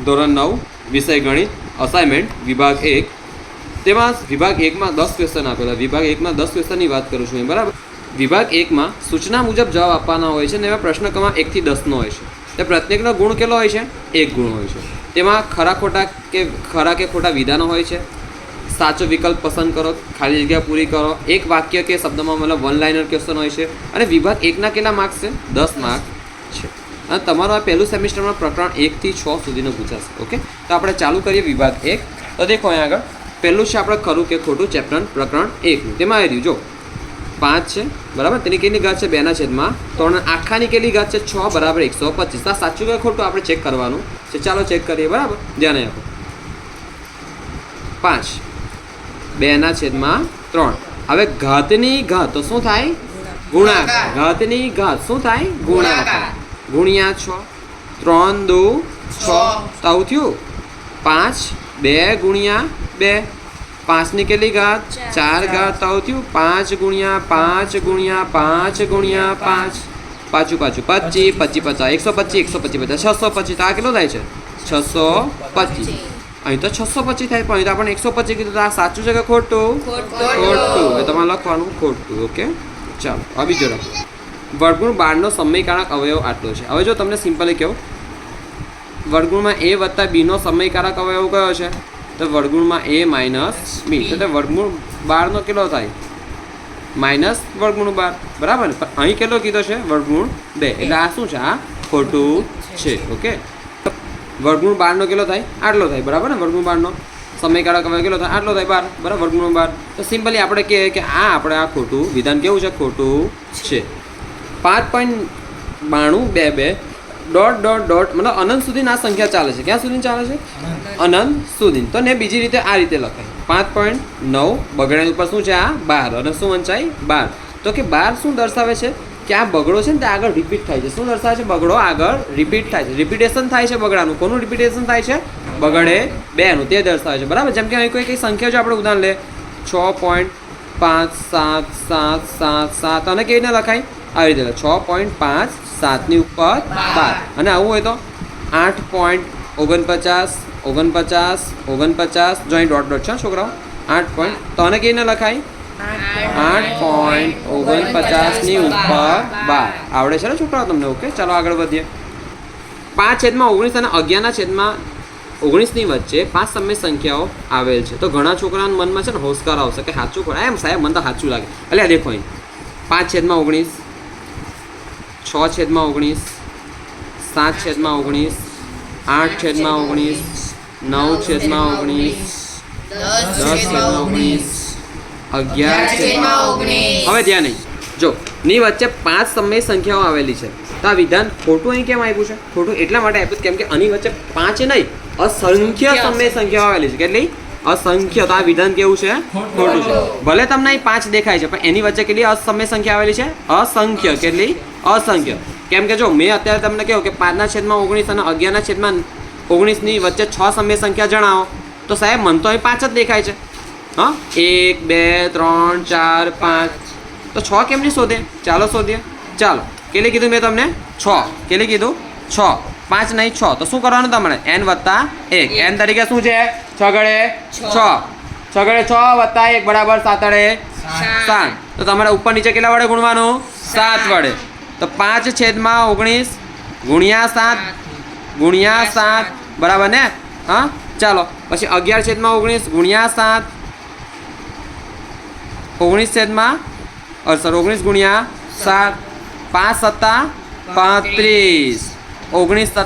ધોરણ 9 વિષય ગણિત અસાઇનમેન્ટ વિભાગ 1 તેમાં વિભાગ 1 માં 10 ક્વેશ્ચન આપેલા. વિભાગ 1 માં 10 ક્વેશ્ચનની વાત કરું છું બરાબર. વિભાગ 1 માં સૂચના મુજબ જવાબ આપવાના હોય છે અને એમાં પ્રશ્ન ક્રમાંક 1 થી 10 નો હોય છે. તે પ્રત્યેકનો ગુણ કેટલો હોય છે? 1 ગુણ હોય છે. તેમાં ખરા કે ખોટા વિધાનો હોય છે. સાચો વિકલ્પ પસંદ કરો, ખાલી જગ્યા પૂરી કરો, એક વાક્ય કે શબ્દમાં મતલબ વન લાઇનર ક્વેશ્ચન હોય છે. અને વિભાગ 1ના કેટલા માર્ક્સ છે? 10 માર્ક છે. અને તમારું આ પહેલું સેમિસ્ટરમાં પ્રકરણ 1 થી 6 સુધીનું પૂછાશે. ઓકે, તો આપણે ચાલુ કરીએ વિભાગ 1. તો દેખો અહીંયા આગળ પહેલું છે આપણે ખરું કે ખોટું ચેપ્ટર પ્રકરણ 1નું. તેમાં આવી રહ્યું જો 5 છે બરાબર. તેની કેટલી ઘાત છે? 2/3. આખાની કેટલી ઘાત છે? 6 = 125. આ સાચું કે ખોટું આપણે ચેક કરવાનું છે. ચાલો ચેક કરીએ બરાબર. ધ્યાન આપો. 5 2/3. હવે ઘાતની ઘાત તો શું થાય? ગુણાકાર. ઘાતની ઘાત શું થાય? ગુણાકાર. ગુણ્યા 6. 3 × 2 = 6. તો થયું 5 2 × 2. 5ની કેટલી ઘાત? 4 ઘાત. તો થયું 5 × 5 × 5 × 5. પાછું 25 25 50 125 125 625. આ કેટલો થાય છે? 625. અહીં તો 625 થાય પણ અહીં તો આપણે 125 કીધું. તો આ સાચું છે કે ખોટું? ખોટું. એ તમારે લખવાનું ખોટું. ઓકે, ચાલો હવે બીજો લખો. વર્ગમૂળ 12નો સમયકારક અવયવ આટલો છે. હવે જો તમને સિમ્પલી કહું, વર્ગમૂળમાં a વત્તા b નો સમયકારક અવયવ કયો છે? તો વર્ગમૂળમાં a - b. તો વર્ગમૂળ 12નો કેટલો થાય? માઇનસ વર્ગમૂળ 12 બરાબર ને. પણ અહીં કેટલો કીધો છે? વર્ગમૂળ 2. એટલે આ શું છે? આ ખોટું છે. ઓકે, વર્ગમૂળ 12નો કેટલો થાય? આટલો થાય બરાબર ને. વર્ગમૂળ 12નો સમયકારક અવયવ કેટલો થાય? આટલો થાય 12 બરાબર. વર્ગમૂળ 12. તો સિમ્પલી આપણે કહીએ કે આ ખોટું વિધાન કેવું છે? ખોટું છે. 5.9222 ... મતલબ અનંત સુધી આ સંખ્યા ચાલે છે. ક્યાં સુધી ચાલે છે? અનંત સુધી. તો ને બીજી રીતે આ રીતે લખાય. 5.9 બગડેલ ઉપર શું છે? આ 12 અને શું વંચાય? 12. તો કે 12 શું દર્શાવે છે? કે આ બગડો છે ને તે આગળ રિપીટ થાય છે. શું દર્શાવે છે? બગડો આગળ રિપીટ થાય છે. રિપીટેશન થાય છે બગડાનું. કોનું રિપીટેશન થાય છે? બગડે 2નું. તે દર્શાવે છે બરાબર. જેમ કે અહીં કોઈ સંખ્યા જો આપણે ઉદાહરણ લે 6.577777 અને કેવી રીતે લખાય? આવી રીતે 6.5 7ની ઉપર 12. અને આવું હોય તો 8.49 49 જો અહીં ડોટ છે છોકરાઓ 8. તો આને કેવી રીતે લખાય? 8.49ની ઉપર 12. આવડે છે ને છોકરાઓ તમને? ઓકે, ચાલો આગળ વધીએ. 5/19 અને 11/19ની વચ્ચે 5 સમય સંખ્યાઓ આવેલ છે. તો ઘણા છોકરાના મનમાં છે ને હોશકાર આવશે કે સાચું ખોટા. એમ સાહેબ મને તો સાચું લાગે. એટલે દેખો અહીં 5/19 6/19 7/19 8/19 9/19 10/19 11/19. હવે ધ્યાન નહીં જો ની વચ્ચે 5 સમય સંખ્યાઓ આવેલી છે. તો આ વિધાન ખોટું અહીં કેમ આપ્યું છે? ખોટું એટલા માટે આપ્યું કેમ કે આની વચ્ચે 5 નહીં અસંખ્ય સમય સંખ્યાઓ આવેલી છે. કેટલી? અસંખ્ય. તો આ વિધાન કેવું છે? ખોટું છે. ભલે તમને અહીં 5 દેખાય છે પણ એની વચ્ચે કેટલી અસમય સંખ્યા આવેલી છે? અસંખ્ય. કેટલી? અસંખ્ય. કેમ કે જો મેં અત્યારે તમને કહ્યું કે 5/19 અને 11/19ની વચ્ચે 6 સમય સંખ્યા જણાવો. તો સાહેબ મને તો અહીં 5 જ દેખાય છે. હા, 1 2 3 4 5. તો 6 કેમ નહીં શોધે? ચાલો શોધીએ. ચાલો કેટલી કીધું મેં તમને? 6. કેટલી કીધું? 6. 5 નહીં 6. તો શું કરવાનું તમારે? n + 1. n તરીકે શું છે? 6 × 6 + 1 = 7. તો તમારે ઉપર નીચે કેટલા વડે ગુણવાનું? 7 વડે. તો 5/19 × 7 બરાબર ને. હા, ચાલો પછી 11/19 × 7 19 × 7 5 × 35 19 ×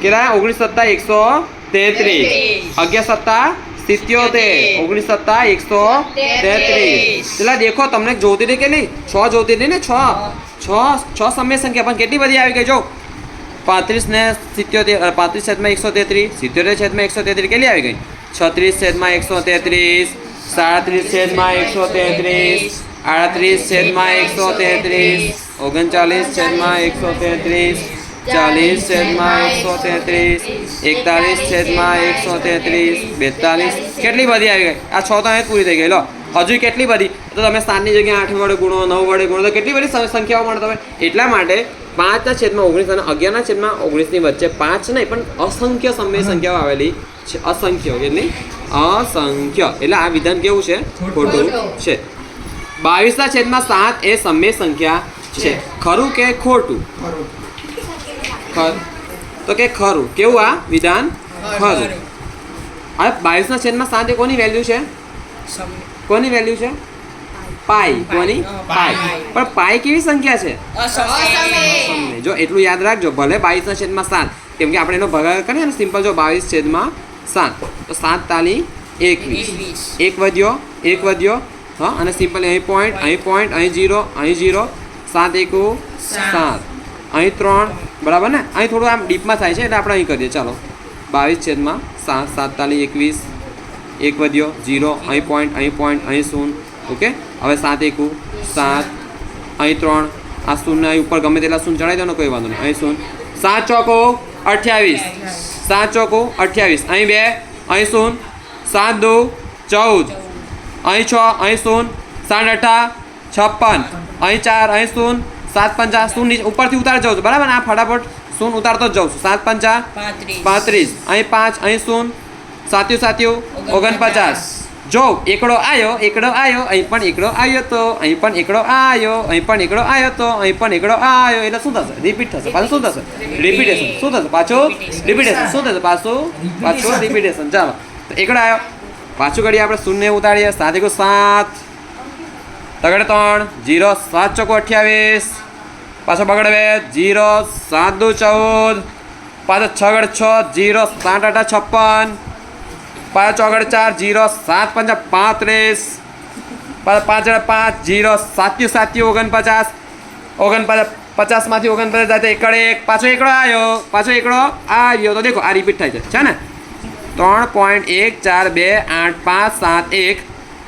કેટલા? 19 × 133 11 × 77 19 × 133. પેલા દેખો તમને જોતી હતી કેટલી? 6 જોતી હતી ને. 6 સમય સંખ્યા પણ કેટલી બધી આવી ગઈ જો. 35 ને 77 35/133 77/133 કેટલી આવી ગઈ? 36/133 37/133 38/133 39/133 40/133 41/133 42. કેટલી બધી આવી ગઈ? આ 6 તો અહીં પૂરી થઈ ગઈ. લો હજુ કેટલી બધી તો તમે 7ની જગ્યાએ 8 વડે ગુણો 9 વડે ગુણો તો કેટલી બધી સંખ્યાઓ મળે તમે એટલા માટે 5/19 અને 11/19 ની વચ્ચે 5 નહીં પણ અસંખ્ય સમય સંખ્યાઓ આવેલી છે અસંખ્ય કેટલી અસંખ્ય એટલે આ વિધાન કેવું છે ખોટું છે 22/7 એ સમય સંખ્યા છે ખરું કે ખોટું તો કે ખરું કેવું આ વિધાન ખરું આ 22/7 એ કોની વેલ્યુ છે કોની વેલ્યુ છે પાઈ કોની પાઈ પણ પાઈ કેવી સંખ્યા છે અસમય જો એટલું યાદ રાખજો ભલે 22/7 કેમ કે આપણે એનો ભાગાકાર કરીએ ને સિમ્પલ જો 22/7 તો 7 તાલી 21 એક વધ્યો હા અને સિમ્પલ અહીં પોઈન્ટ અહીં 0 7 1 7 અહીં 3 બરાબર ને અહીં થોડું આમ ડીપમાં થાય છે એટલે આપણે અહીં કરીએ ચાલો 22/7 7 તાલી 21 એક વધ્યો 0 અહીં પોઈન્ટ અહીં 0 ઓકે હવે 7 1 7 અહીં 3 આ 0 અહીં ઉપર ગમે તેટલા 0 ચડાવી દો ને કોઈ વાંધો નહીં અહીં 0 7 ચોકો 28 7 ચોકો 28 અહીં 2 અહીં 0 7 2 14 અહીં 6 અહીં 0 7 8 56 અહીં 4 અહીં 0 7 5 0 ઉપરથી ઉતાર જાઉં છું બરાબર આ ફટાફટ 0 ઉતારતો જ જાઉં છું 7 5 35 અહીં 5 અહીં 0 7 49 જો એકડો આવ્યો અહીં પણ એકડો આવ્યો તો અહીં પણ એકડો આવ્યો અહીં પણ એકડો આવ્યો તો અહીં પણ એકડો આવ્યો એટલે શું થશે રિપીટ થશે પાછું શું થશે રિપીટેશન શું થશે પાછું રિપીટેશન શું થશે પાછું રિપીટેશન ચાલો તો એકડો આવ્યો પાછું ઘડી આપણે 0 ઉતારીએ 7 1 7 તગડે 3 0 7 ચોકો 28 પાછો બગડે 0 7 2 14 પાછો 6 ગડ 6 0 7 8 56 पाँच चौगड़ 4 0 7 5 35 5 5 0 7 7 49 50 માંથી 49 जाते एकड़ एक पाछो एकड़ो आयो तो देखो आ रिपीट थाय छे ने 3.1 4 2 8 5 7 1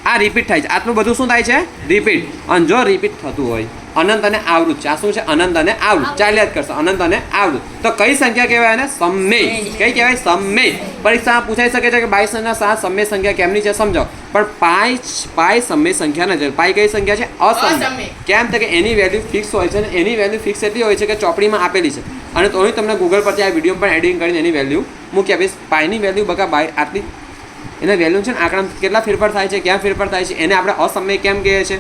आ रिपीट थाय छे आटલું બધું શું થાય છે રિપીટ અને જો રિપીટ થતું હોય અનંત અને આવૃત આ શું છે અનંત અને આવૃત ચાલ્યા જ કરશે અનંત અને આવૃત તો કઈ સંખ્યા કહેવાય એને સમય કઈ કહેવાય સમય પરીક્ષામાં પૂછાઈ શકે છે કે 22/7 સમય સંખ્યા કેમની છે સમજાવો પણ પાઈ સમય સંખ્યા નથી પાઈ કઈ સંખ્યા છે અસમય કેમ તો કે એની વેલ્યુ ફિક્સ હોય છે અને એની વેલ્યુ ફિક્સ એટલી હોય છે કે ચોપડીમાં આપેલી છે અને તો અહીં તમને ગૂગલ પરથી આ વિડીયો પણ એડિટિંગ કરીને એની વેલ્યુ મૂકી આપીશ પાઈની વેલ્યુ બકા બાય આટલી એના વેલ્યુ છે ને આંકડામાં કેટલા ફેરફાર થાય છે ક્યાં ફેરફાર થાય છે એને આપણે અસમય કેમ કહે છે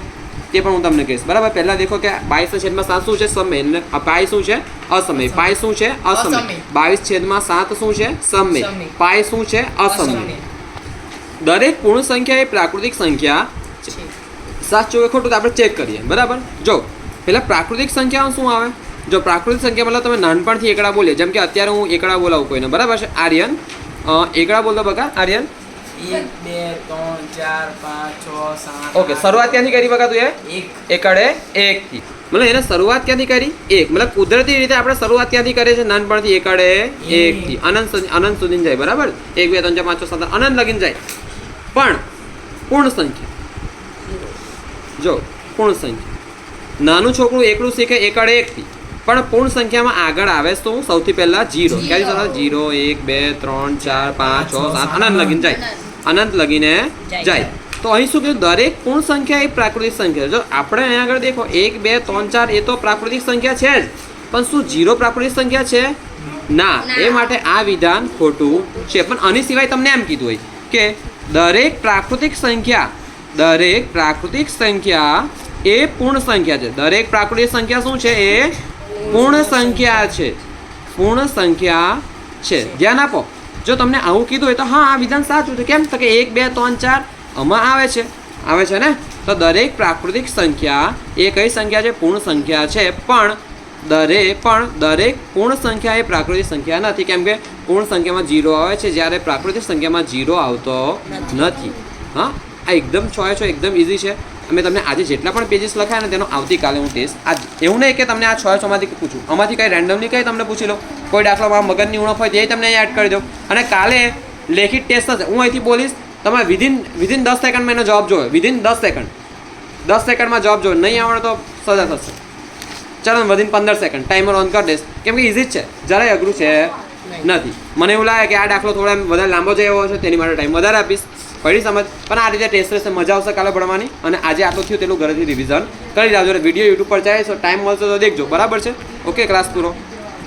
તે પણ હું તમને કહીશ બરાબર પહેલા દેખો કે 22/7 શું છે સમય અને પાઈ શું છે અસમય પાઈ શું છે અસમય 22/7 શું છે સમય પાઈ શું છે અસમય દરેક પૂર્ણ સંખ્યા એ પ્રાકૃતિક સંખ્યા છે સાચું કે ખોટું તો આપણે ચેક કરીએ બરાબર જો પહેલા પ્રાકૃતિક સંખ્યાઓ શું આવે જો પ્રાકૃતિક સંખ્યા મતલબ તમે નાનપણથી એકડા બોલીએ જેમ કે અત્યારે હું એકડા બોલાવું કોઈને બરાબર છે આર્યન એકડા બોલતો બકા આર્યન 1 2 3 4 5 6 7 ઓકે શરૂઆત ક્યાંથી કરી બકા તું એકડે 1 થી મતલબ એને શરૂઆત ક્યાંથી કરી 1 મતલબ કુદરતી રીતે આપણે શરૂઆત ક્યાંથી કરીએ છીએ નાનપણથી એકડે 1 થી અનંત સુધી જાય બરાબર 1 2 3 4 5 6 7 અનંત લગીને જાય પણ પૂર્ણ સંખ્યા જો પૂર્ણ સંખ્યા નાનું છોકરું એકલું શીખે એકડે 1 થી પણ પૂર્ણ સંખ્યામાં આગળ આવે તો સૌથી પહેલા 0 ક્યાંથી શરૂઆત 0 1 2 3 4 5 6 7 અનંત લગીને જાય અનંત લગીને જાય તો અહીં શું કીધું દરેક પૂર્ણ સંખ્યા એ પ્રાકૃતિક સંખ્યા જો આપણે અહીંયા આગળ દેખો 1 2 3 4 એ તો પ્રાકૃતિક સંખ્યા છે જ પણ શું 0 પ્રાકૃતિક સંખ્યા છે ના એ માટે આ વિધાન ખોટું છે પણ આની સિવાય તમને એમ કીધું હોય કે દરેક પ્રાકૃતિક સંખ્યા એ પૂર્ણ સંખ્યા છે દરેક પ્રાકૃતિક સંખ્યા શું છે એ પૂર્ણ સંખ્યા છે ધ્યાન આપો જો તમને આવું કીધું હોય તો હા આ વિધાન સાચું છે કેમ તો કે 1 2 3 4 આમાં આવે છે ને તો દરેક પ્રાકૃતિક સંખ્યા એ કઈ સંખ્યા છે પૂર્ણ સંખ્યા છે પણ દરેક પૂર્ણ સંખ્યા એ પ્રાકૃતિક સંખ્યા નથી કેમ કે પૂર્ણ સંખ્યામાં 0 આવે છે જ્યારે પ્રાકૃતિક સંખ્યામાં 0 આવતો નથી હા આ એકદમ છો એકદમ ઇઝી છે અમે તમને આજે જેટલા પણ પેજીસ લખાય ને તેનો આવતીકાલે હું ટેસ્ટ આજ એવું નહીં કે તમને આ 6 માંથી પૂછું આમાંથી કંઈ રેન્ડમલી કંઈ તમને પૂછી લો કોઈ દાખલામાં મગજની ઉણપ હોય તે તમને અહીંયા એડ કરી દો અને કાલે લેખિત ટેસ્ટ થશે હું અહીંથી બોલીશ તમે વિધિન 10 સેકન્ડમાં એનો જવાબ જોયો વિધિન 10 સેકન્ડમાં જવાબ જોયો નહીં આવડે તો સજા થશે ચાલો વિધિન 15 સેકન્ડ ટાઈમર ઓન કરી દઈશ કેમ કે ઇઝી જ છે જરાય અઘરું છે નથી મને એવું લાગે કે આ દાખલો થોડો વધારે લાંબો જઈ એવો છે તેની માટે ટાઈમ વધારે આપીશ પડી સમજ. પણ આ રીતે ટેસ્ટ રહેશે, મજા આવશે કાલે ભણવાની. અને આજે આટલું થયું તેટલું ઘરેથી રિવિઝન કરી લાવજો. વિડીયો યુટ્યુબ પર જાય તો ટાઈમ મળશે તો દેખજો, બરાબર છે. ઓકે, ક્લાસ પૂરો.